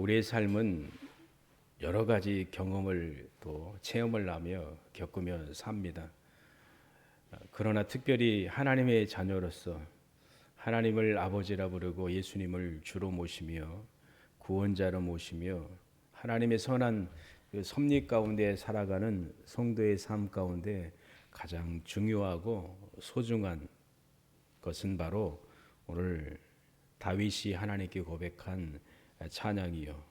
우리의 삶은 여러 가지 경험을 또 체험을 하며 겪으며 삽니다. 그러나 특별히 하나님의 자녀로서 하나님을 아버지라 부르고 예수님을 주로 모시며 구원자로 모시며 하나님의 선한 그 섭리 가운데 살아가는 성도의 삶 가운데 가장 중요하고 소중한 것은 바로 오늘 다윗이 하나님께 고백한 찬양이요,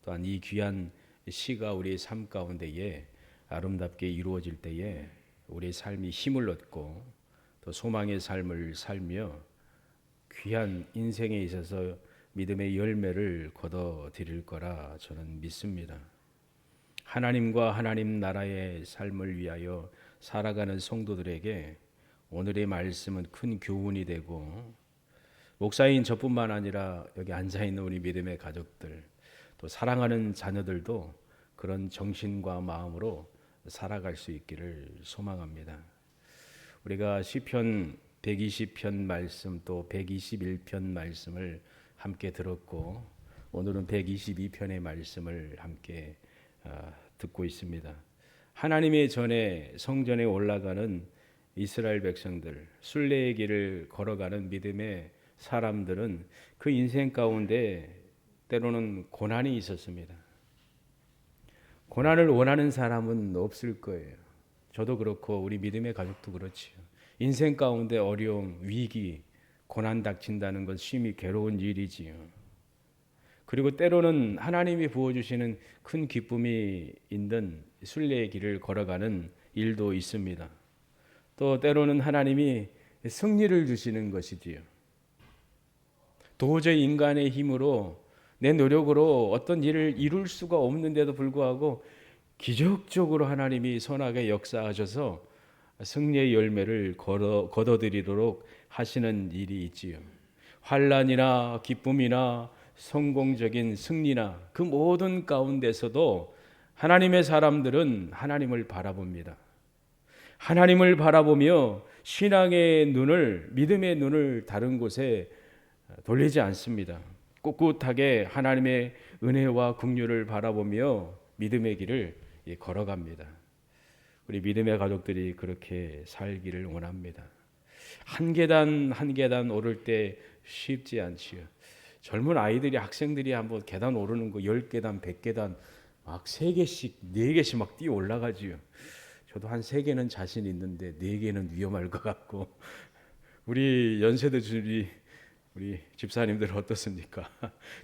또한 이 귀한 시가 우리의 삶 가운데에 아름답게 이루어질 때에 우리의 삶이 힘을 얻고 또 소망의 삶을 살며 귀한 인생에 있어서 믿음의 열매를 거둬들일 거라 저는 믿습니다. 하나님과 하나님 나라의 삶을 위하여 살아가는 성도들에게 오늘의 말씀은 큰 교훈이 되고, 목사인 저뿐만 아니라 여기 앉아있는 우리 믿음의 가족들, 또 사랑하는 자녀들도 그런 정신과 마음으로 살아갈 수 있기를 소망합니다. 우리가 시편 120편 말씀 또 121편 말씀을 함께 들었고, 오늘은 122편의 말씀을 함께 듣고 있습니다. 하나님의 전에 성전에 올라가는 이스라엘 백성들, 순례의 길을 걸어가는 믿음의 사람들은 그 인생 가운데 때로는 고난이 있었습니다. 고난을 원하는 사람은 없을 거예요. 저도 그렇고 우리 믿음의 가족도 그렇지요. 인생 가운데 어려움, 위기, 고난 닥친다는 건 심히 괴로운 일이지요. 그리고 때로는 하나님이 부어주시는 큰 기쁨이 있는 순례의 길을 걸어가는 일도 있습니다. 또 때로는 하나님이 승리를 주시는 것이지요. 도저히 인간의 힘으로 내 노력으로 어떤 일을 이룰 수가 없는데도 불구하고 기적적으로 하나님이 선하게 역사하셔서 승리의 열매를 거둬들이도록 하시는 일이 있지요. 환난이나 기쁨이나 성공적인 승리나 그 모든 가운데서도 하나님의 사람들은 하나님을 바라봅니다. 하나님을 바라보며 신앙의 눈을, 믿음의 눈을 다른 곳에 돌리지 않습니다. 꿋꿋하게 하나님의 은혜와 긍휼을 바라보며 믿음의 길을 걸어갑니다. 우리 믿음의 가족들이 그렇게 살기를 원합니다. 한 계단 한 계단 오를 때 쉽지 않지요. 젊은 아이들이, 학생들이 한번 계단 오르는 거 10계단, 100계단 막 3개씩, 4개씩 막 뛰어 올라가지요. 저도 한 3개는 자신 있는데 4개는 위험할 것 같고. 우리 연세대들이, 우리 집사님들 어떻습니까?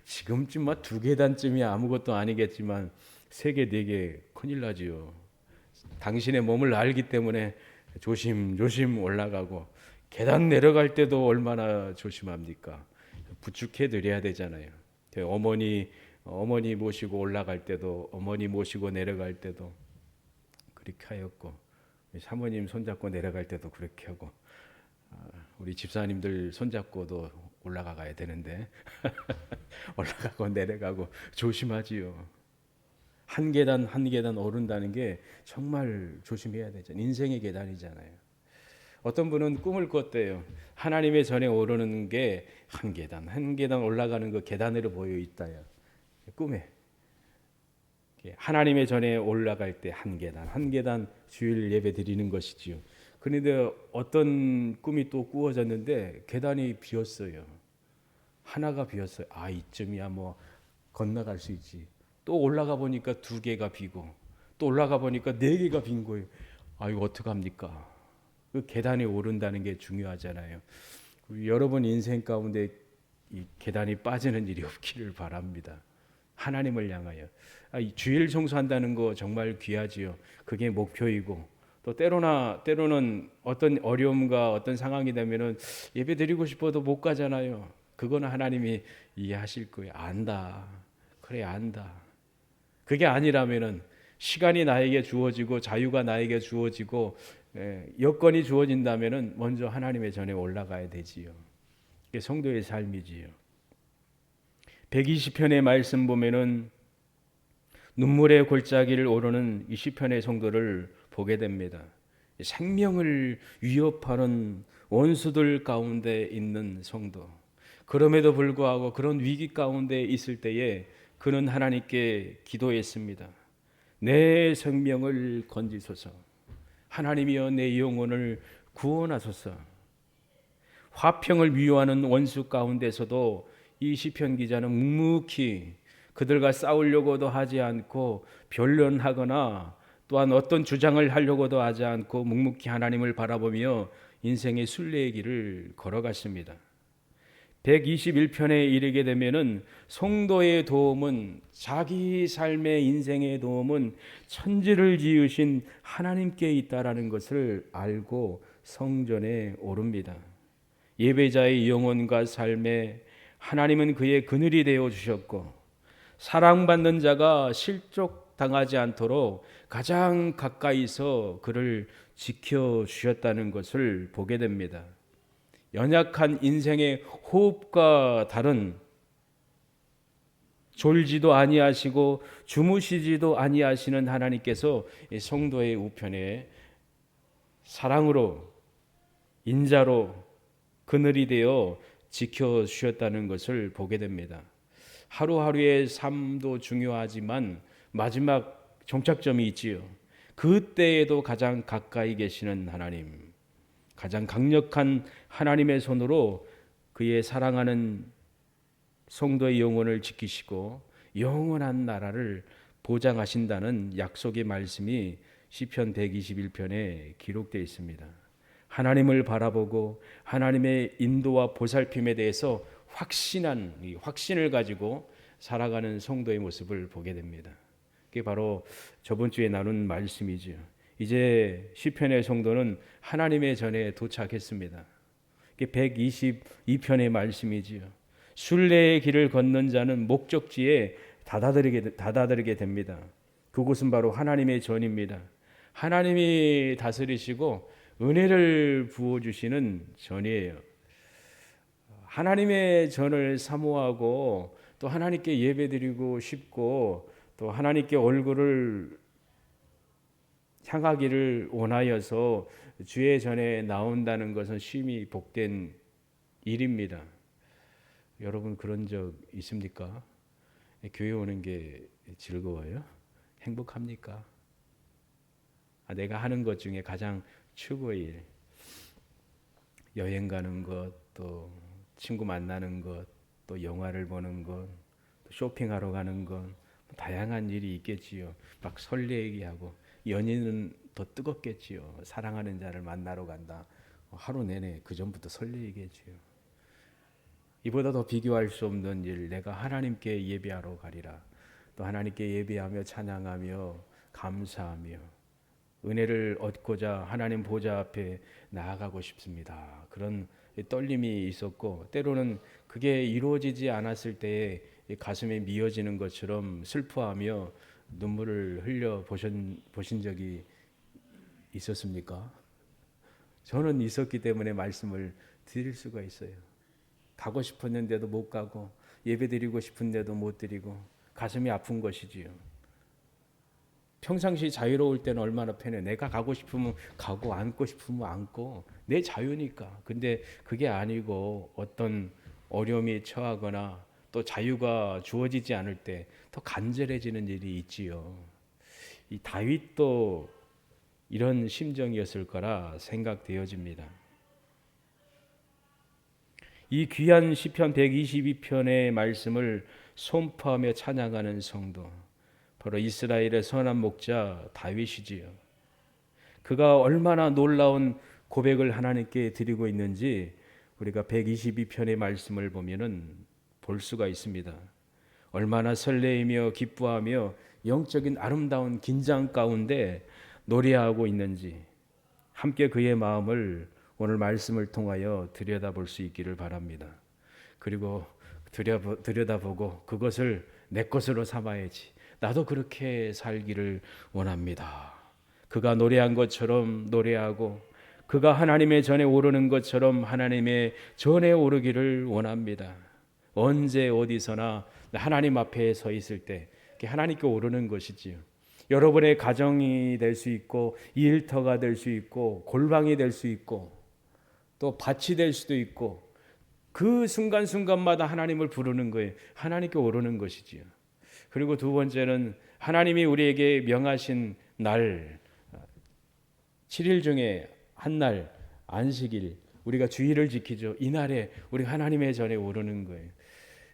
지금쯤 막 2계단쯤이 아무것도 아니겠지만 3개, 4개 큰일 나지요. 당신의 몸을 알기 때문에 조심조심 올라가고, 계단 내려갈 때도 얼마나 조심합니까? 부축해 드려야 되잖아요. 어머니 모시고 올라갈 때도, 어머니 모시고 내려갈 때도 그렇게 하였고, 사모님 손잡고 내려갈 때도 그렇게 하고, 우리 집사님들 손잡고도 올라가야 되는데 올라가고 내려가고 조심하지요. 한 계단 한 계단 오른다는 게 정말 조심해야 되잖아요. 인생의 계단이잖아요. 어떤 분은 꿈을 꿨대요. 하나님의 전에 오르는 게 한 계단 한 계단 올라가는 그 계단으로 보여 있다요. 꿈에 하나님의 전에 올라갈 때 한 계단 한 계단 주일 예배 드리는 것이지요. 그런데 어떤 꿈이 또 꾸어졌는데 계단이 비었어요. 하나가 비었어요. 아, 이쯤이야 뭐 건너갈 수 있지. 또 올라가 보니까 2개가 비고, 또 올라가 보니까 4개가 빈 거예요. 아, 이거 어떡합니까? 그 계단에 오른다는 게 중요하잖아요. 여러분 인생 가운데 이 계단이 빠지는 일이 없기를 바랍니다. 하나님을 향하여. 주일 청소한다는 거 정말 귀하지요. 그게 목표이고, 또 때로는 어떤 어려움과 어떤 상황이 되면은 예배 드리고 싶어도 못 가잖아요. 그거는 하나님이 이해하실 거예요. 안다. 그래, 안다. 그게 아니라면은 시간이 나에게 주어지고 자유가 나에게 주어지고 여건이 주어진다면은 먼저 하나님의 전에 올라가야 되지요. 이게 성도의 삶이지요. 120편의 말씀 보면은 눈물의 골짜기를 오르는 이 시편의 성도를 보게 됩니다. 생명을 위협하는 원수들 가운데 있는 성도. 그럼에도 불구하고 그런 위기 가운데 있을 때에 그는 하나님께 기도했습니다. 내 생명을 건지소서. 하나님이여 내 영혼을 구원하소서. 화평을 미워하는 원수 가운데서도 이 시편 기자는 묵묵히 그들과 싸우려고도 하지 않고 변론하거나 또한 어떤 주장을 하려고도 하지 않고 묵묵히 하나님을 바라보며 인생의 순례의 길을 걸어갔습니다. 121편에 이르게 되면은 성도의 도움은, 자기 삶의 인생의 도움은 천지를 지으신 하나님께 있다라는 것을 알고 성전에 오릅니다. 예배자의 영혼과 삶에 하나님은 그의 그늘이 되어 주셨고, 사랑받는 자가 실족당하지 않도록 가장 가까이서 그를 지켜주셨다는 것을 보게 됩니다. 연약한 인생의 호흡과 다른, 졸지도 아니하시고 주무시지도 아니하시는 하나님께서 성도의 우편에 사랑으로, 인자로 그늘이 되어 지켜주셨다는 것을 보게 됩니다. 하루하루의 삶도 중요하지만 마지막 종착점이 있지요. 그때에도 가장 가까이 계시는 하나님, 가장 강력한 하나님의 손으로 그의 사랑하는 성도의 영혼을 지키시고 영원한 나라를 보장하신다는 약속의 말씀이 시편 121편에 기록되어 있습니다. 하나님을 바라보고 하나님의 인도와 보살핌에 대해서 확신을 가지고 살아가는 성도의 모습을 보게 됩니다. 그게 바로 저번 주에 나눈 말씀이죠. 이제 시편의 성도는 하나님의 전에 도착했습니다. 그게 122편의 말씀이지요. 순례의 길을 걷는 자는 목적지에 다다르게 됩니다. 그곳은 바로 하나님의 전입니다. 하나님이 다스리시고 은혜를 부어주시는 전이에요. 하나님의 전을 사모하고 또 하나님께 예배드리고 싶고 또 하나님께 얼굴을 향하기를 원하여서 주의 전에 나온다는 것은 심히 복된 일입니다. 여러분 그런 적 있습니까? 교회 오는 게 즐거워요? 행복합니까? 내가 하는 것 중에 가장 최고의 일, 여행 가는 것, 또 친구 만나는 것, 또 영화를 보는 것, 또 쇼핑하러 가는 것, 다양한 일이 있겠지요. 막 설레기하고 연인은 더 뜨겁겠지요. 사랑하는 자를 만나러 간다. 하루 내내 그 전부터 설레이겠지요. 이보다 더 비교할 수 없는 일, 내가 하나님께 예배하러 가리라. 또 하나님께 예배하며 찬양하며 감사하며 은혜를 얻고자 하나님 보좌 앞에 나아가고 싶습니다. 그런 떨림이 있었고 때로는 그게 이루어지지 않았을 때에 가슴에 미어지는 것처럼 슬퍼하며 눈물을 흘려 보신 적이 있었습니까? 저는 있었기 때문에 말씀을 드릴 수가 있어요. 가고 싶었는데도 못 가고 예배드리고 싶은데도 못 드리고 가슴이 아픈 것이지요. 평상시 자유로울 때는 얼마나 편해. 내가 가고 싶으면 가고 앉고 싶으면 앉고 내 자유니까. 근데 그게 아니고 어떤 어려움이 처하거나 또 자유가 주어지지 않을 때 더 간절해지는 일이 있지요. 이 다윗도 이런 심정이었을 거라 생각되어집니다. 이 귀한 시편 122편의 말씀을 선포하며 찬양하는 성도, 바로 이스라엘의 선한 목자 다윗이지요. 그가 얼마나 놀라운 고백을 하나님께 드리고 있는지 우리가 122편의 말씀을 보면은 볼 수가 있습니다. 얼마나 설레이며 기뻐하며 영적인 아름다운 긴장 가운데 노래하고 있는지 함께 그의 마음을 오늘 말씀을 통하여 들여다볼 수 있기를 바랍니다. 그리고 들여다보고 그것을 내 것으로 삼아야지. 나도 그렇게 살기를 원합니다. 그가 노래한 것처럼 노래하고 그가 하나님의 전에 오르는 것처럼 하나님의 전에 오르기를 원합니다. 언제 어디서나 하나님 앞에 서 있을 때 하나님께 오르는 것이지요. 여러분의 가정이 될 수 있고 일터가 될 수 있고 골방이 될 수 있고 또 밭이 될 수도 있고 그 순간순간마다 하나님을 부르는 거예요. 하나님께 오르는 것이지요. 그리고 두 번째는 하나님이 우리에게 명하신 날, 7일 중에 한 날, 안식일, 우리가 주일을 지키죠. 이 날에 우리 하나님의 전에 오르는 거예요.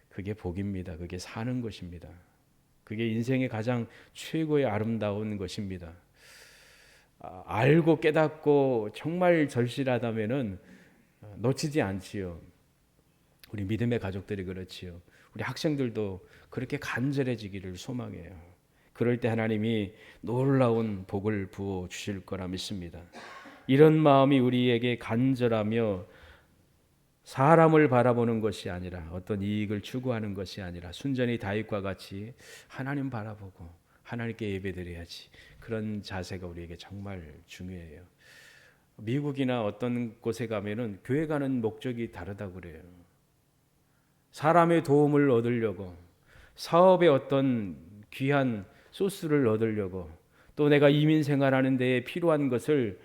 그게 복입니다. 그게 사는 것입니다. 그게 인생의 가장 최고의 아름다운 것입니다. 알고 깨닫고 정말 절실하다면은 놓치지 않지요. 우리 믿음의 가족들이 그렇지요. 우리 학생들도 그렇게 간절해지기를 소망해요. 그럴 때 하나님이 놀라운 복을 부어 주실 거라 믿습니다. 이런 마음이 우리에게 간절하며 사람을 바라보는 것이 아니라 어떤 이익을 추구하는 것이 아니라 순전히 다윗과 같이 하나님 바라보고 하나님께 예배드려야지. 그런 자세가 우리에게 정말 중요해요. 미국이나 어떤 곳에 가면은 교회 가는 목적이 다르다고 그래요. 사람의 도움을 얻으려고, 사업에 어떤 귀한 소스를 얻으려고, 또 내가 이민 생활하는 데에 필요한 것을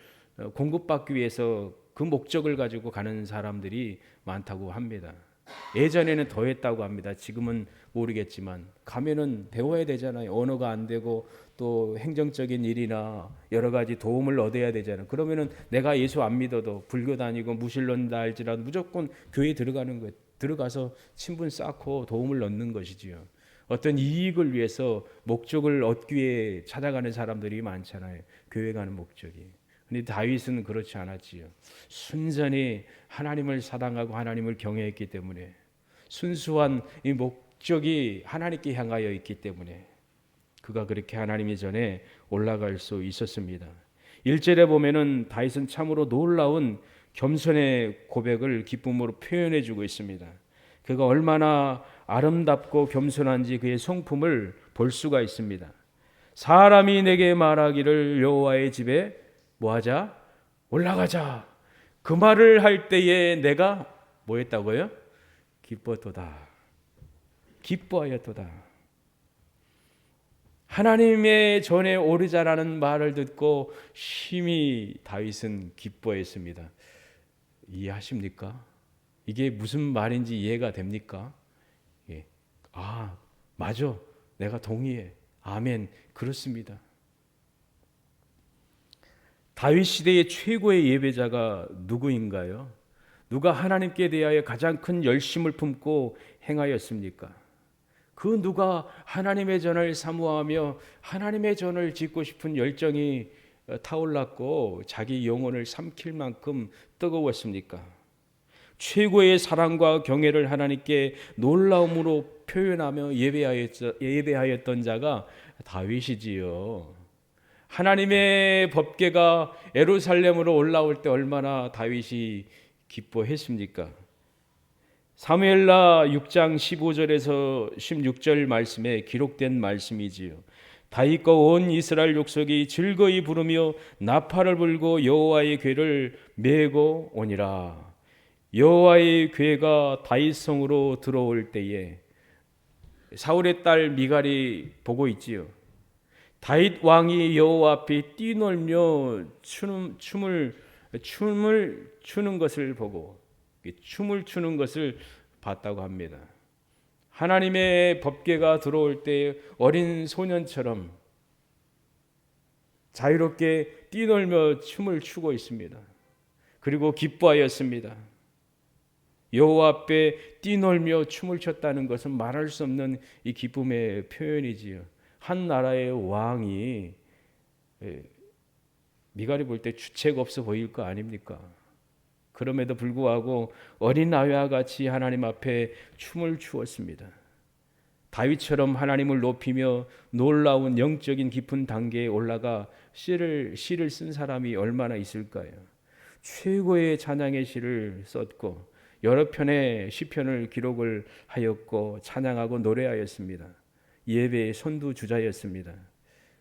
공급받기 위해서 그 목적을 가지고 가는 사람들이 많다고 합니다. 예전에는 더 했다고 합니다. 지금은 모르겠지만 가면은 배워야 되잖아요. 언어가 안 되고 또 행정적인 일이나 여러 가지 도움을 얻어야 되잖아요. 그러면은 내가 예수 안 믿어도 불교 다니고 무신론다 할지라도 무조건 교회에 들어가는 거예요. 들어가서 친분 쌓고 도움을 얻는 것이지요. 어떤 이익을 위해서 목적을 얻기 위해 찾아가는 사람들이 많잖아요. 교회 가는 목적이. 근데 다윗은 그렇지 않았지요. 순전히 하나님을 사랑하고 하나님을 경외했기 때문에, 순수한 이 목적이 하나님께 향하여 있기 때문에 그가 그렇게 하나님의 전에 올라갈 수 있었습니다. 1절에 보면은 다윗은 참으로 놀라운 겸손의 고백을 기쁨으로 표현해 주고 있습니다. 그가 얼마나 아름답고 겸손한지 그의 성품을 볼 수가 있습니다. 사람이 내게 말하기를 여호와의 집에 뭐하자? 올라가자. 그 말을 할 때에 내가 뭐 했다고요? 기뻤도다. 기뻐하였도다. 하나님의 전에 오르자라는 말을 듣고 심히 다윗은 기뻐했습니다. 이해하십니까? 이게 무슨 말인지 이해가 됩니까? 예. 아, 맞아. 내가 동의해. 아멘. 그렇습니다. 다윗 시대의 최고의 예배자가 누구인가요? 누가 하나님께 대하여 가장 큰 열심을 품고 행하였습니까? 그 누가 하나님의 전을 사모하며 하나님의 전을 짓고 싶은 열정이 타올랐고 자기 영혼을 삼킬 만큼 뜨거웠습니까? 최고의 사랑과 경외를 하나님께 놀라움으로 표현하며 예배하였던 자가 다윗이지요. 하나님의 법궤가 예루살렘으로 올라올 때 얼마나 다윗이 기뻐했습니까? 사무엘라 6장 15절에서 16절 말씀에 기록된 말씀이지요. 다윗과 온 이스라엘 족속이 즐거이 부르며 나팔을 불고 여호와의 궤를 메고 오니라. 여호와의 궤가 다윗 성으로 들어올 때에 사울의 딸 미갈이 보고 있지요. 다윗 왕이 여호와 앞에 뛰놀며 춤을 추는 것을 보고 춤을 추는 것을 봤다고 합니다. 하나님의 법궤가 들어올 때 어린 소년처럼 자유롭게 뛰놀며 춤을 추고 있습니다. 그리고 기뻐하였습니다. 여호와 앞에 뛰놀며 춤을 췄다는 것은 말할 수 없는 이 기쁨의 표현이지요. 한 나라의 왕이 미갈이 볼 때 주책 없어 보일 거 아닙니까? 그럼에도 불구하고 어린 아이와 같이 하나님 앞에 춤을 추었습니다. 다윗처럼 하나님을 높이며 놀라운 영적인 깊은 단계에 올라가 시를 쓴 사람이 얼마나 있을까요? 최고의 찬양의 시를 썼고 여러 편의 시편을 기록을 하였고 찬양하고 노래하였습니다. 예배의 선두주자였습니다.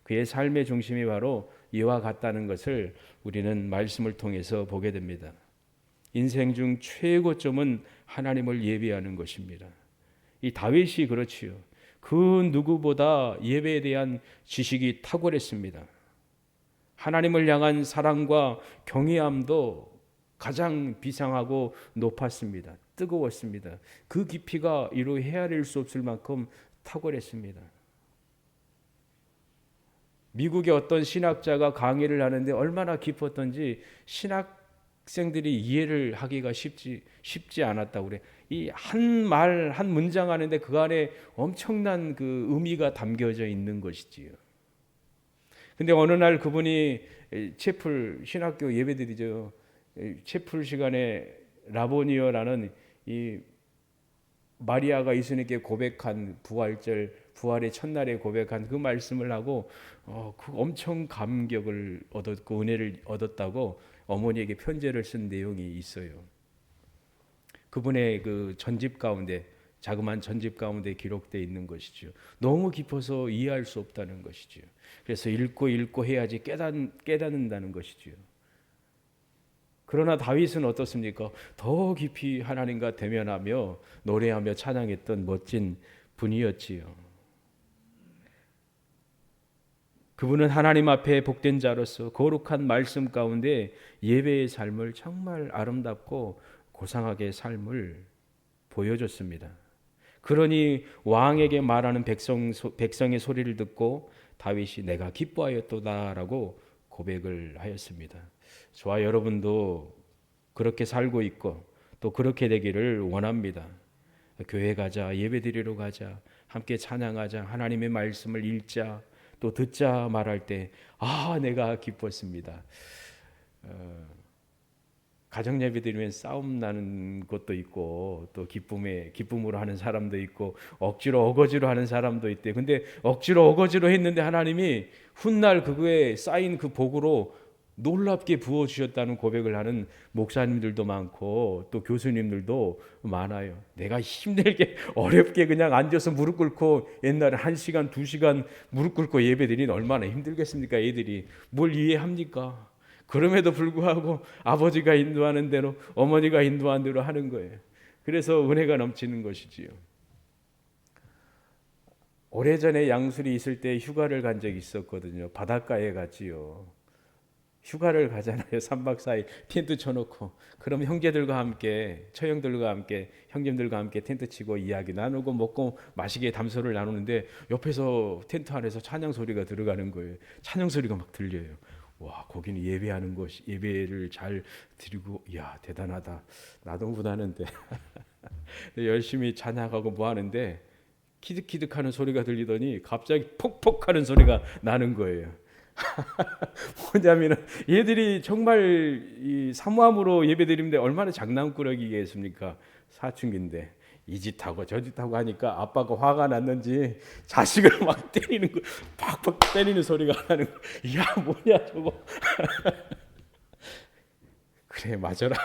그의 삶의 중심이 바로 이와 같다는 것을 우리는 말씀을 통해서 보게 됩니다. 인생 중 최고점은 하나님을 예배하는 것입니다. 이 다윗이 그렇지요. 그 누구보다 예배에 대한 지식이 탁월했습니다. 하나님을 향한 사랑과 경외함도 가장 비상하고 높았습니다. 뜨거웠습니다. 그 깊이가 이루 헤아릴 수 없을 만큼 탁월했습니다. 미국의 어떤 신학자가 강의를 하는데 얼마나 기뻤던지 신학생들이 이해를 하기가 쉽지 않았다고 그래. 이 한 말, 한 문장 하는데 그 안에 엄청난 그 의미가 담겨져 있는 것이지요. 근데 어느 날 그분이 채플 신학교 예배드리죠. 채플 시간에 라보니어라는 이 마리아가 예수님께 고백한 부활의 첫날에 고백한 그 말씀을 하고 그 엄청 감격을 얻었고 은혜를 얻었다고 어머니에게 편지를 쓴 내용이 있어요. 그분의 그 전집 가운데 자그마한 전집 가운데 기록되어 있는 것이죠. 너무 깊어서 이해할 수 없다는 것이죠. 그래서 읽고 해야지 깨닫는다는 것이죠. 그러나 다윗은 어떻습니까? 더 깊이 하나님과 대면하며 노래하며 찬양했던 멋진 분이었지요. 그분은 하나님 앞에 복된 자로서 거룩한 말씀 가운데 예배의 삶을 정말 아름답고 고상하게 삶을 보여줬습니다. 그러니 왕에게 말하는 백성의 소리를 듣고 다윗이 내가 기뻐하였도다라고 고백을 하였습니다. 저와 여러분도 그렇게 살고 있고 또 그렇게 되기를 원합니다. 교회 가자, 예배드리러 가자, 함께 찬양하자, 하나님의 말씀을 읽자, 또 듣자 말할 때 내가 기뻤습니다. 가정 예배 드리면 싸움 나는 것도 있고 또 기쁨으로 하는 사람도 있고 억지로 어거지로 하는 사람도 있대. 근데 억지로 어거지로 했는데 하나님이 훗날 그거에 쌓인 그 복으로 놀랍게 부어 주셨다는 고백을 하는 목사님들도 많고 또 교수님들도 많아요. 내가 힘들게 어렵게 그냥 앉아서 무릎 꿇고 옛날에 1시간 2시간 무릎 꿇고 예배드리니 얼마나 힘들겠습니까? 애들이 뭘 이해합니까? 그럼에도 불구하고 아버지가 인도하는 대로 어머니가 인도한 대로 하는 거예요. 그래서 은혜가 넘치는 것이지요. 오래전에 양술이 있을 때 휴가를 간 적이 있었거든요. 바닷가에 갔지요. 휴가를 가잖아요. 3박 4일 텐트 쳐놓고 그럼 형제들과 함께 처형들과 함께 형님들과 함께 텐트 치고 이야기 나누고 먹고 마시게 담소를 나누는데 옆에서 텐트 안에서 찬양 소리가 들어가는 거예요. 찬양 소리가 막 들려요. 와, 거기는 예배하는 것이 예배를 잘 드리고 이야 대단하다. 나도 못하는데 열심히 찬양하고 뭐 하는데 키득키득하는 소리가 들리더니 갑자기 폭폭하는 소리가 나는 거예요. 뭐냐면은 얘들이 정말 이 사모함으로 예배드리는데 얼마나 장난꾸러기겠습니까? 사춘기인데 이 짓 하고 저 짓 하고 하니까 아빠가 화가 났는지 자식을 막 때리는 거, 팍팍 때리는 소리가 나는 거. 야 뭐냐 저거. 그래 맞아라.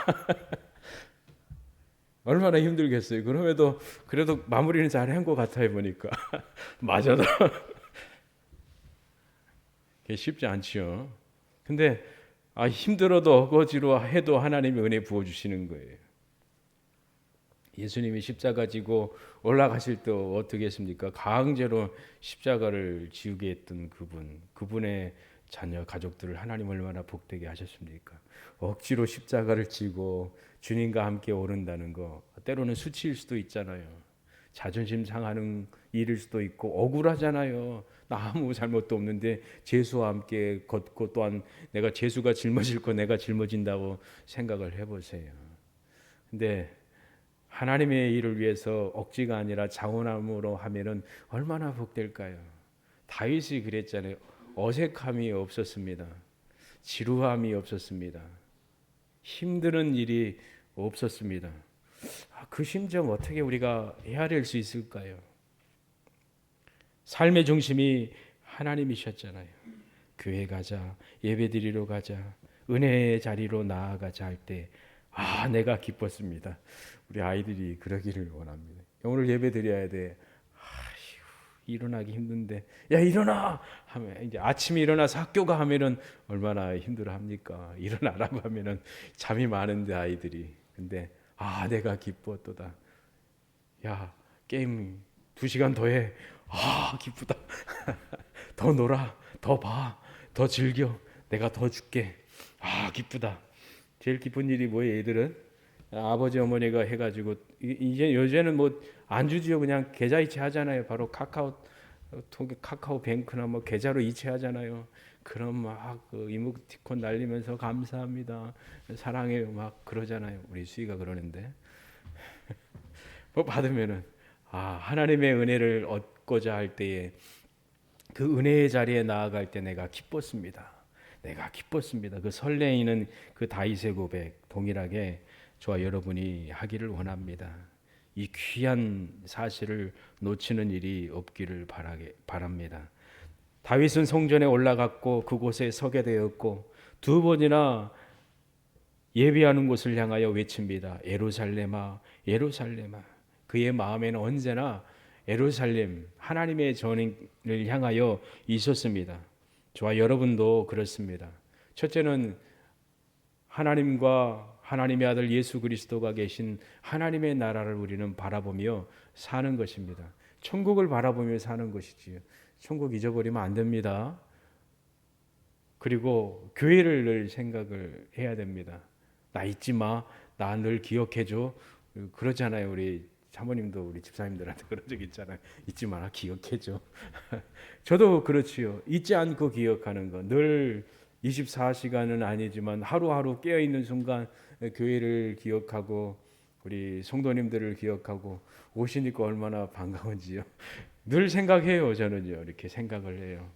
얼마나 힘들겠어요. 그래도 마무리는 잘 한 것 같아요 보니까. 맞아라. 그게 쉽지 않지요. 근데 힘들어도 어거지로 해도 하나님이 은혜 부어주시는 거예요. 예수님이 십자가 지고 올라가실 때 어떻게 했습니까? 강제로 십자가를 지우게 했던 그분의 자녀 가족들을 하나님 얼마나 복되게 하셨습니까? 억지로 십자가를 지고 주님과 함께 오른다는 거 때로는 수치일 수도 있잖아요. 자존심 상하는 일일 수도 있고 억울하잖아요. 나 아무 잘못도 없는데 죄수와 함께 걷고 또한 내가 죄수가 짊어질 거 내가 짊어진다고 생각을 해보세요. 근데 하나님의 일을 위해서 억지가 아니라 자원함으로 하면은 얼마나 복될까요? 다윗이 그랬잖아요. 어색함이 없었습니다. 지루함이 없었습니다. 힘드는 일이 없었습니다. 그 심정 어떻게 우리가 헤아릴 수 있을까요? 삶의 중심이 하나님이셨잖아요. 교회 가자, 예배드리러 가자, 은혜의 자리로 나아가자 할 때 내가 기뻤습니다. 우리 아이들이 그러기를 원합니다. 오늘 예배드려야 돼. 일어나기 힘든데 야 일어나 하면 이제 아침에 일어나서 학교가 하면은 얼마나 힘들어합니까? 일어나라고 하면은 잠이 많은데 아이들이 근데 내가 기뻤도다. 야 게임 2시간 더 해. 기쁘다. 더 놀아, 더 봐, 더 즐겨. 내가 더 줄게. 기쁘다. 제일 기쁜 일이 뭐예요, 애들은? 아버지 어머니가 해가지고 이제 요새는 뭐 안 주지요. 그냥 계좌이체 하잖아요. 바로 카카오 카카오 뱅크나 뭐 계좌로 이체하잖아요. 그럼 막그 이모티콘 날리면서 감사합니다, 사랑해요 막 그러잖아요. 우리 수희가 그러는데 뭐 받으면은 하나님의 은혜를 얻고자 할 때에 그 은혜의 자리에 나아갈 때 내가 기뻤습니다. 내가 기뻤습니다. 그 설레이는 그 다윗의 고백 동일하게 저와 여러분이 하기를 원합니다. 이 귀한 사실을 놓치는 일이 없기를 바랍니다. 다윗은 성전에 올라갔고 그곳에 서게 되었고 두 번이나 예배하는 곳을 향하여 외칩니다. 예루살렘아, 예루살렘아. 그의 마음에는 언제나 예루살렘, 하나님의 전을 향하여 있었습니다. 저와 여러분도 그렇습니다. 첫째는 하나님과 하나님의 아들 예수 그리스도가 계신 하나님의 나라를 우리는 바라보며 사는 것입니다. 천국을 바라보며 사는 것이지요. 천국 잊어버리면 안 됩니다. 그리고 교회를 늘 생각을 해야 됩니다. 나 잊지 마. 나 늘 기억해줘. 그러잖아요. 우리 사모님도 우리 집사님들한테 그런 적 있잖아요. 잊지 마라. 기억해줘. 저도 그렇지요. 잊지 않고 기억하는 거. 늘 24시간은 아니지만 하루하루 깨어있는 순간 교회를 기억하고 우리 성도님들을 기억하고 오시니까 얼마나 반가운지요. 늘 생각해요. 저는요. 이렇게 생각을 해요.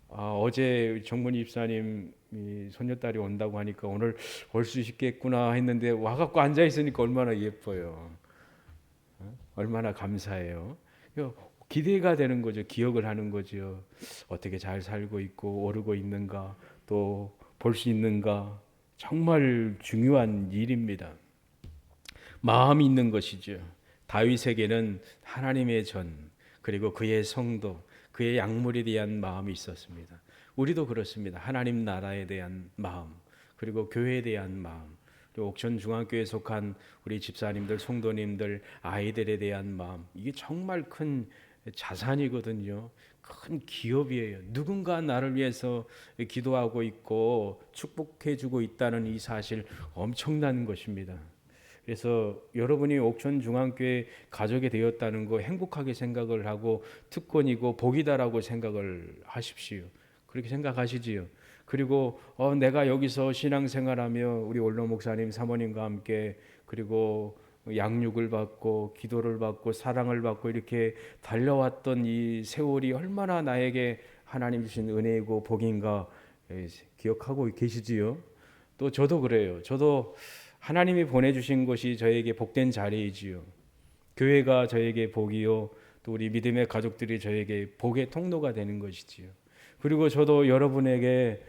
어제 정문희 입사님 손녀딸이 온다고 하니까 오늘 올 수 있겠구나 했는데 와갖고 앉아 있으니까 얼마나 예뻐요. 얼마나 감사해요. 기대가 되는 거죠. 기억을 하는 거죠. 어떻게 잘 살고 있고 오르고 있는가, 또 볼 수 있는가. 정말 중요한 일입니다. 마음이 있는 것이죠. 다윗에게는 하나님의 전, 그리고 그의 성도, 그의 약물에 대한 마음이 있었습니다. 우리도 그렇습니다. 하나님 나라에 대한 마음, 그리고 교회에 대한 마음, 그리고 옥천 중앙교회에 속한 우리 집사님들, 성도님들, 아이들에 대한 마음, 이게 정말 큰 자산이거든요. 큰 기업이에요. 누군가 나를 위해서 기도하고 있고 축복해주고 있다는 이 사실 엄청난 것입니다. 그래서 여러분이 옥천 중앙교회 가족이 되었다는 거 행복하게 생각을 하고 특권이고 복이다라고 생각을 하십시오. 그렇게 생각하시지요. 그리고 내가 여기서 신앙생활하며 우리 원로 목사님 사모님과 함께 그리고 양육을 받고 기도를 받고 사랑을 받고 이렇게 달려왔던 이 세월이 얼마나 나에게 하나님 주신 은혜이고 복인가 기억하고 계시지요. 또 저도 그래요. 저도 하나님이 보내주신 것이 저에게 복된 자리이지요. 교회가 저에게 복이요, 또 우리 믿음의 가족들이 저에게 복의 통로가 되는 것이지요. 그리고 저도 여러분에게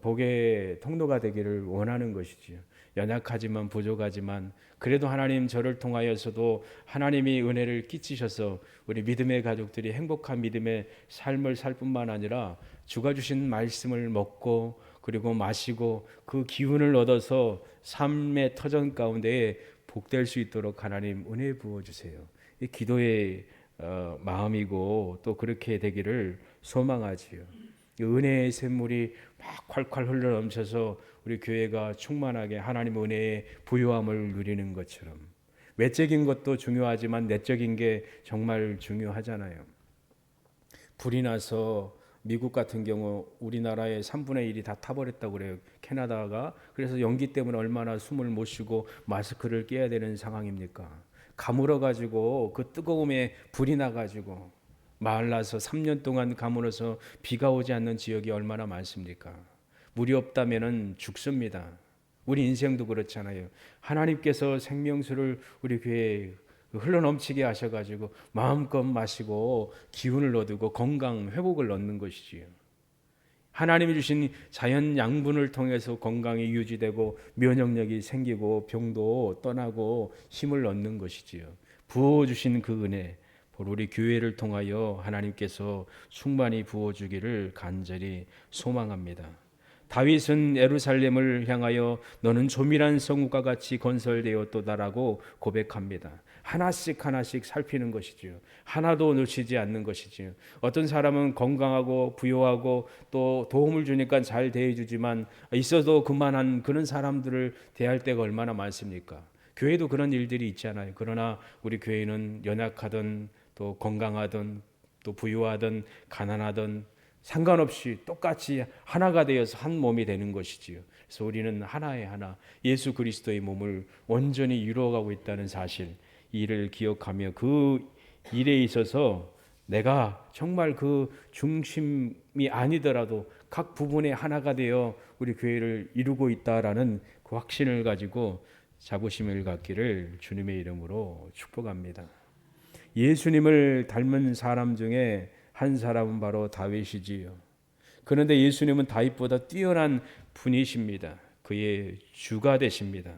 복의 통로가 되기를 원하는 것이지요. 연약하지만 부족하지만 그래도 하나님 저를 통하여서도 하나님이 은혜를 끼치셔서 우리 믿음의 가족들이 행복한 믿음의 삶을 살 뿐만 아니라 주가 주신 말씀을 먹고 그리고 마시고 그 기운을 얻어서 삶의 터전 가운데에 복될 수 있도록 하나님 은혜 부어주세요. 이 기도의 마음이고 또 그렇게 되기를 소망하지요. 은혜의 샘물이 막 콸콸 흘러넘쳐서 우리 교회가 충만하게 하나님의 은혜의 부요함을 누리는 것처럼 외적인 것도 중요하지만 내적인 게 정말 중요하잖아요. 불이 나서 미국 같은 경우 우리나라의 3분의 1이 다 타버렸다고 그래요. 캐나다가. 그래서 연기 때문에 얼마나 숨을 못 쉬고 마스크를 껴야 되는 상황입니까? 가물어 가지고 그 뜨거움에 불이 나 가지고 말라서 3년 동안 가물어서 비가 오지 않는 지역이 얼마나 많습니까? 물이 없다면은 죽습니다. 우리 인생도 그렇잖아요. 하나님께서 생명수를 우리 교회에 흘러넘치게 하셔가지고 마음껏 마시고 기운을 얻고 건강 회복을 얻는 것이지요. 하나님이 주신 자연 양분을 통해서 건강이 유지되고 면역력이 생기고 병도 떠나고 힘을 얻는 것이지요. 부어주신 그 은혜, 우리 교회를 통하여 하나님께서 충만히 부어주기를 간절히 소망합니다. 다윗은 예루살렘을 향하여 너는 조밀한 성읍과 같이 건설되었도다라고 고백합니다. 하나씩 하나씩 살피는 것이지요. 하나도 놓치지 않는 것이지요. 어떤 사람은 건강하고 부유하고 또 도움을 주니까 잘 대해주지만 있어도 그만한 그런 사람들을 대할 때가 얼마나 많습니까? 교회도 그런 일들이 있잖아요. 그러나 우리 교회는 연약하든 또 건강하든 또 부유하든 가난하든 상관없이 똑같이 하나가 되어서 한 몸이 되는 것이지요. 그래서 우리는 하나의 하나 예수 그리스도의 몸을 온전히 이루어가고 있다는 사실, 이를 기억하며 그 일에 있어서 내가 정말 그 중심이 아니더라도 각 부분에 하나가 되어 우리 교회를 이루고 있다라는 그 확신을 가지고 자부심을 갖기를 주님의 이름으로 축복합니다. 예수님을 닮은 사람 중에 한 사람은 바로 다윗이지요. 그런데 예수님은 다윗보다 뛰어난 분이십니다. 그의 주가 되십니다.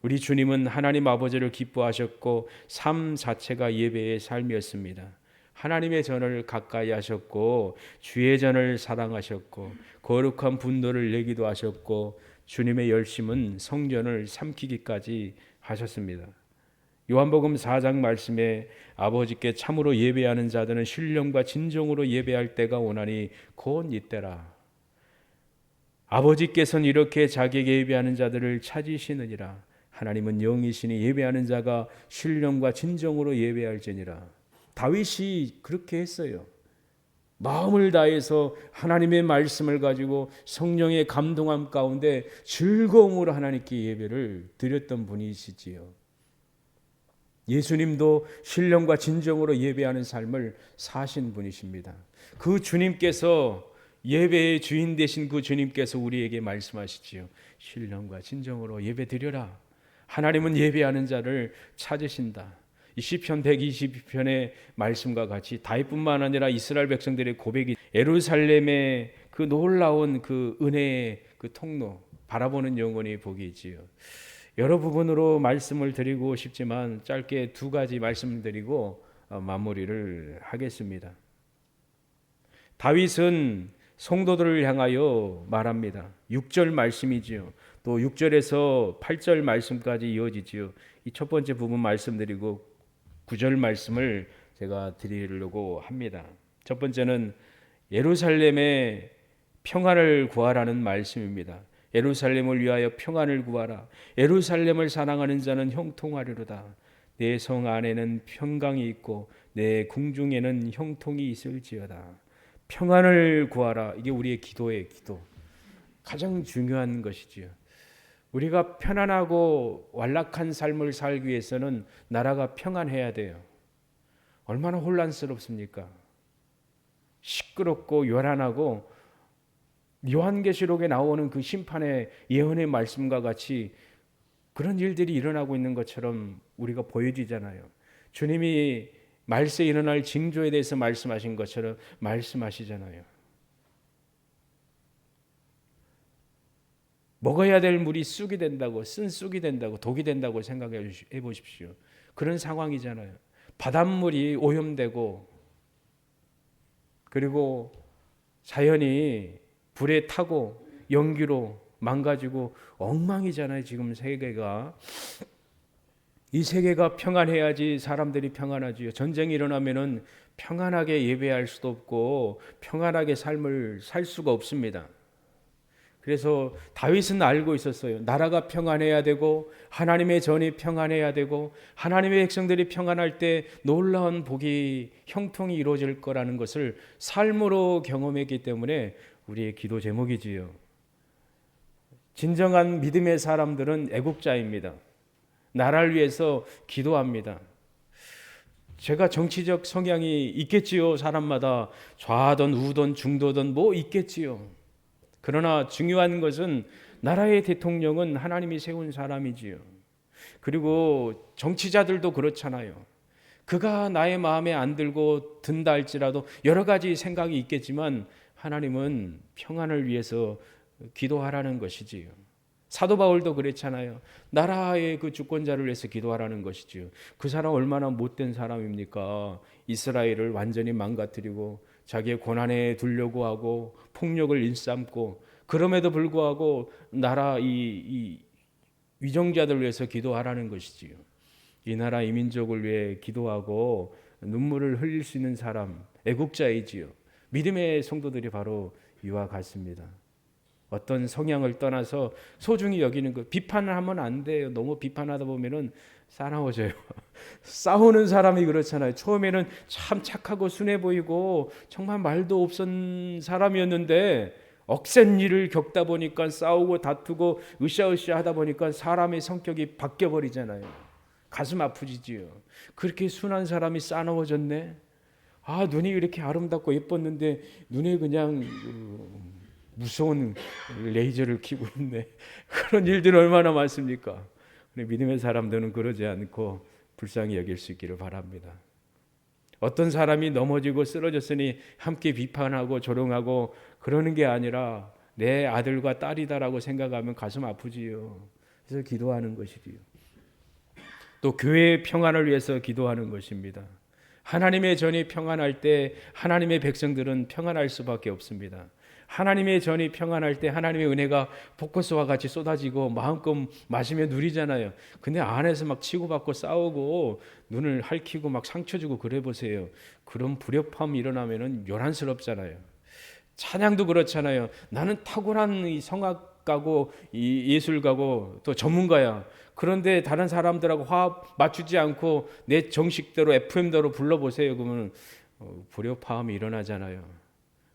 우리 주님은 하나님 아버지를 기뻐하셨고 삶 자체가 예배의 삶이었습니다. 하나님의 전을 가까이 하셨고 주의 전을 사랑하셨고 거룩한 분노를 내기도 하셨고 주님의 열심은 성전을 삼키기까지 하셨습니다. 요한복음 4장 말씀에 아버지께 참으로 예배하는 자들은 신령과 진정으로 예배할 때가 오나니 곧 이때라. 아버지께서는 이렇게 자기에게 예배하는 자들을 찾으시느니라. 하나님은 영이시니 예배하는 자가 신령과 진정으로 예배할지니라. 다윗이 그렇게 했어요. 마음을 다해서 하나님의 말씀을 가지고 성령의 감동함 가운데 즐거움으로 하나님께 예배를 드렸던 분이시지요. 예수님도 신령과 진정으로 예배하는 삶을 사신 분이십니다. 그 주님께서, 예배의 주인 되신 그 주님께서 우리에게 말씀하시지요. 신령과 진정으로 예배 드려라. 하나님은 예배하는 자를 찾으신다. 이 시편 122편의 말씀과 같이 다윗뿐만 아니라 이스라엘 백성들의 고백이 예루살렘의 그 놀라운 그 은혜의 그 통로, 바라보는 영혼이 복이 있지요. 여러 부분으로 말씀을 드리고 싶지만 짧게 두 가지 말씀드리고 마무리를 하겠습니다. 다윗은 성도들을 향하여 말합니다. 6절 말씀이지요. 또 6절에서 8절 말씀까지 이어지지요. 이 첫 번째 부분 말씀드리고 9절 말씀을 제가 드리려고 합니다. 첫 번째는 예루살렘의 평안을 구하라는 말씀입니다. 예루살렘을 위하여 평안을 구하라. 예루살렘을 사랑하는 자는 형통하리로다. 내 성 안에는 평강이 있고 내 궁중에는 형통이 있을지어다. 평안을 구하라. 이게 우리의 기도의 기도. 가장 중요한 것이지요. 우리가 편안하고 완락한 삶을 살기 위해서는 나라가 평안해야 돼요. 얼마나 혼란스럽습니까? 시끄럽고 요란하고 요한계시록에 나오는 그 심판의 예언의 말씀과 같이 그런 일들이 일어나고 있는 것처럼 우리가 보여지잖아요. 주님이 말세에 일어날 징조에 대해서 말씀하신 것처럼 말씀하시잖아요. 먹어야 될 물이 쑥이 된다고, 쓴 쑥이 된다고, 독이 된다고 생각해 보십시오. 그런 상황이잖아요. 바닷물이 오염되고 그리고 자연이 불에 타고 연기로 망가지고 엉망이잖아요. 지금 세계가. 이 세계가 평안해야지 사람들이 평안하지요. 전쟁이 일어나면은 평안하게 예배할 수도 없고 평안하게 삶을 살 수가 없습니다. 그래서 다윗은 알고 있었어요. 나라가 평안해야 되고 하나님의 전이 평안해야 되고 하나님의 백성들이 평안할 때 놀라운 복이 형통이 이루어질 거라는 것을 삶으로 경험했기 때문에 우리의 기도 제목이지요. 진정한 믿음의 사람들은 애국자입니다. 나라를 위해서 기도합니다. 제가 정치적 성향이 있겠지요. 사람마다 좌든 우든 중도든 뭐 있겠지요. 그러나 중요한 것은 나라의 대통령은 하나님이 세운 사람이지요. 그리고 정치자들도 그렇잖아요. 그가 나의 마음에 안 들고 든다 할지라도 여러 가지 생각이 있겠지만 하나님은 평안을 위해서 기도하라는 것이지요. 사도 바울도 그랬잖아요. 나라의 그 주권자를 위해서 기도하라는 것이지요. 그 사람 얼마나 못된 사람입니까? 이스라엘을 완전히 망가뜨리고 자기의 고난에 두려고 하고 폭력을 일삼고 그럼에도 불구하고 나라 이 위정자들 위해서 기도하라는 것이지요. 이 나라 이 민족을 위해 기도하고 눈물을 흘릴 수 있는 사람 애국자이지요. 믿음의 성도들이 바로 이와 같습니다. 어떤 성향을 떠나서 소중히 여기는 거. 비판을 하면 안 돼요. 너무 비판하다 보면은 싸나워져요. 싸우는 사람이 그렇잖아요. 처음에는 참 착하고 순해 보이고 정말 말도 없던 사람이었는데 억센 일을 겪다 보니까 싸우고 다투고 으쌰으쌰 하다 보니까 사람의 성격이 바뀌어 버리잖아요. 가슴 아프지지요. 그렇게 순한 사람이 싸나워졌네. 아, 눈이 이렇게 아름답고 예뻤는데 눈에 그냥 무서운 레이저를 켜고 있네. 그런 일들이 얼마나 많습니까? 믿음의 사람들은 그러지 않고 불쌍히 여길 수 있기를 바랍니다. 어떤 사람이 넘어지고 쓰러졌으니 함께 비판하고 조롱하고 그러는 게 아니라 내 아들과 딸이다라고 생각하면 가슴 아프지요. 그래서 기도하는 것이지요. 또 교회의 평안을 위해서 기도하는 것입니다. 하나님의 전이 평안할 때 하나님의 백성들은 평안할 수밖에 없습니다. 하나님의 전이 평안할 때 하나님의 은혜가 포커스와 같이 쏟아지고 마음껏 마시며 누리잖아요. 근데 안에서 막 치고받고 싸우고 눈을 핥히고 막 상처 주고 그래 보세요. 그런 불협화음이 일어나면은 요란스럽잖아요. 찬양도 그렇잖아요. 나는 탁월한 이 성악가고 이 예술가고 또 전문가야. 그런데 다른 사람들하고 화합 맞추지 않고 내 정식대로 FM대로 불러보세요. 그러면 불협화음이 일어나잖아요.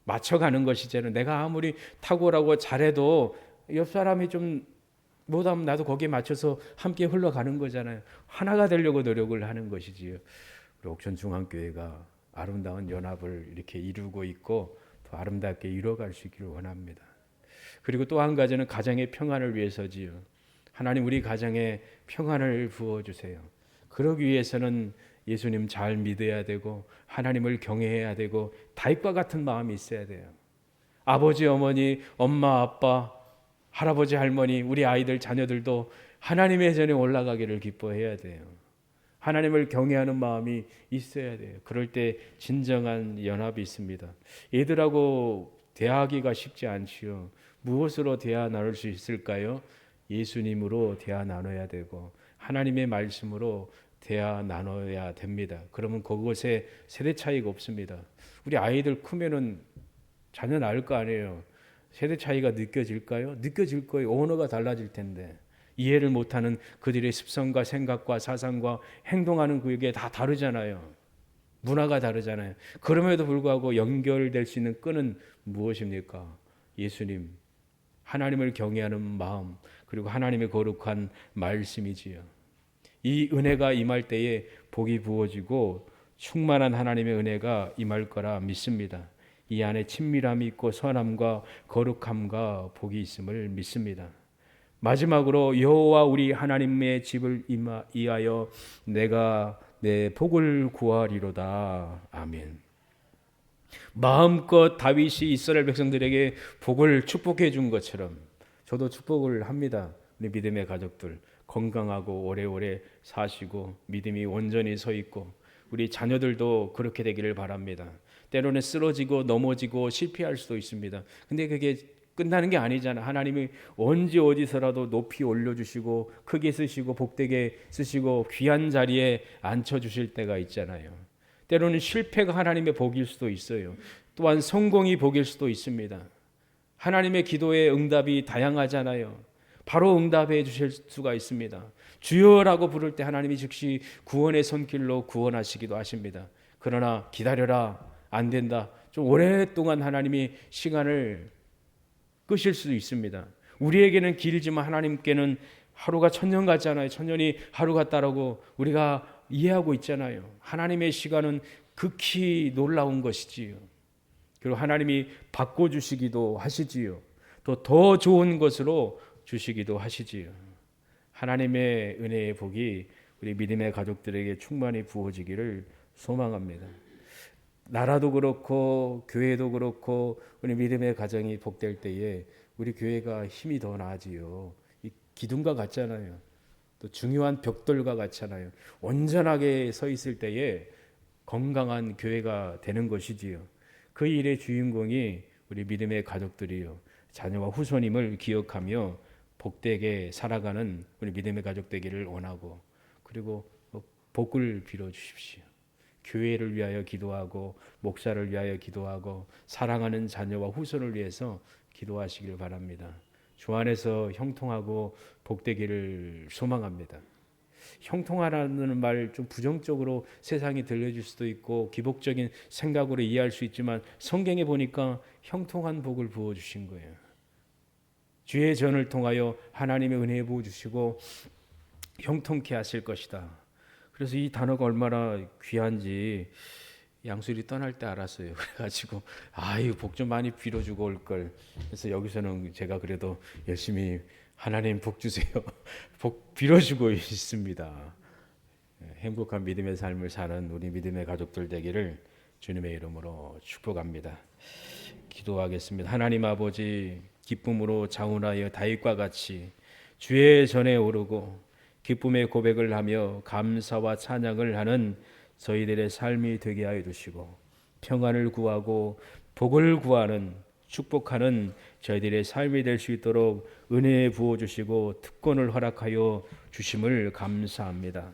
맞춰가는 것이잖아요. 내가 아무리 탁월하고 잘해도 옆 사람이 좀 못하면 나도 거기에 맞춰서 함께 흘러가는 거잖아요. 하나가 되려고 노력을 하는 것이지요. 우리 옥천중앙교회가 아름다운 연합을 이렇게 이루고 있고 더 아름답게 이루어갈 수 있기를 원합니다. 그리고 또 한 가지는 가정의 평안을 위해서지요. 하나님 우리 가정에 평안을 부어주세요. 그러기 위해서는 예수님 잘 믿어야 되고 하나님을 경외해야 되고 다윗과 같은 마음이 있어야 돼요. 아버지, 어머니, 엄마, 아빠, 할아버지, 할머니, 우리 아이들, 자녀들도 하나님의 전에 올라가기를 기뻐해야 돼요. 하나님을 경외하는 마음이 있어야 돼요. 그럴 때 진정한 연합이 있습니다. 얘들하고 대화하기가 쉽지 않지요. 무엇으로 대화 나눌 수 있을까요? 예수님으로 대화 나눠야 되고 하나님의 말씀으로 대화 나눠야 됩니다. 그러면 그곳에 세대 차이가 없습니다. 우리 아이들 크면은 자녀 낳을 거 아니에요. 세대 차이가 느껴질까요? 느껴질 거예요. 언어가 달라질 텐데 이해를 못하는 그들의 습성과 생각과 사상과 행동하는 그게 다 다르잖아요. 문화가 다르잖아요. 그럼에도 불구하고 연결될 수 있는 끈은 무엇입니까? 예수님, 하나님을 경외하는 마음, 그리고 하나님의 거룩한 말씀이지요. 이 은혜가 임할 때에 복이 부어지고 충만한 하나님의 은혜가 임할 거라 믿습니다. 이 안에 친밀함이 있고 선함과 거룩함과 복이 있음을 믿습니다. 마지막으로 여호와 우리 하나님의 집을 이하여 내가 내 복을 구하리로다. 아멘. 마음껏 다윗이 이스라엘 백성들에게 복을 축복해 준 것처럼 저도 축복을 합니다. 우리 믿음의 가족들 건강하고 오래오래 사시고 믿음이 온전히 서 있고 우리 자녀들도 그렇게 되기를 바랍니다. 때로는 쓰러지고 넘어지고 실패할 수도 있습니다. 근데 그게 끝나는 게 아니잖아요. 하나님이 언제 어디서라도 높이 올려주시고 크게 쓰시고 복되게 쓰시고 귀한 자리에 앉혀주실 때가 있잖아요. 때로는 실패가 하나님의 복일 수도 있어요. 또한 성공이 복일 수도 있습니다. 하나님의 기도의 응답이 다양하잖아요. 바로 응답해 주실 수가 있습니다. 주여라고 부를 때 하나님이 즉시 구원의 손길로 구원하시기도 하십니다. 그러나 기다려라, 안 된다. 좀 오랫동안 하나님이 시간을 끄실 수도 있습니다. 우리에게는 길지만 하나님께는 하루가 천년 같잖아요. 천년이 하루 같다라고 우리가 이해하고 있잖아요. 하나님의 시간은 극히 놀라운 것이지요. 그리고 하나님이 바꿔주시기도 하시지요. 또 더 좋은 것으로 주시기도 하시지요. 하나님의 은혜의 복이 우리 믿음의 가족들에게 충만히 부어지기를 소망합니다. 나라도 그렇고 교회도 그렇고 우리 믿음의 가정이 복될 때에 우리 교회가 힘이 더 나아지요. 이 기둥과 같잖아요. 또 중요한 벽돌과 같잖아요. 온전하게 서 있을 때에 건강한 교회가 되는 것이지요. 그 일의 주인공이 우리 믿음의 가족들이요. 자녀와 후손임을 기억하며 복되게 살아가는 우리 믿음의 가족 되기를 원하고 그리고 복을 빌어 주십시오. 교회를 위하여 기도하고 목사를 위하여 기도하고 사랑하는 자녀와 후손을 위해서 기도하시길 바랍니다. 주 안에서 형통하고 복되기를 소망합니다. 형통하라는 말 좀 부정적으로 세상이 들려줄 수도 있고 기복적인 생각으로 이해할 수 있지만 성경에 보니까 형통한 복을 부어주신 거예요. 주의 전을 통하여 하나님의 은혜 부어주시고 형통케 하실 것이다. 그래서 이 단어가 얼마나 귀한지 양술이 떠날 때 알았어요. 그래가지고 이거 복 좀 많이 빌어주고 올걸. 그래서 여기서는 제가 그래도 열심히 하나님 복 주세요. 복 빌어주고 있습니다. 행복한 믿음의 삶을 사는 우리 믿음의 가족들 되기를 주님의 이름으로 축복합니다. 기도하겠습니다. 하나님 아버지, 기쁨으로 자운하여 다윗과 같이 주의 전에 오르고 기쁨의 고백을 하며 감사와 찬양을 하는 저희들의 삶이 되게 하여 주시고 평안을 구하고 복을 구하는 축복하는 저희들의 삶이 될 수 있도록 은혜 부어주시고 특권을 허락하여 주심을 감사합니다.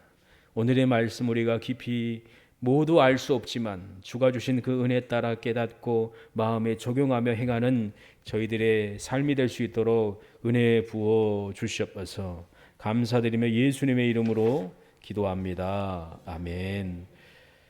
오늘의 말씀 우리가 깊이 모두 알 수 없지만 주가 주신 그 은혜 따라 깨닫고 마음에 적용하며 행하는 저희들의 삶이 될 수 있도록 은혜 부어 주시옵소서. 감사드리며 예수님의 이름으로 기도합니다. 아멘.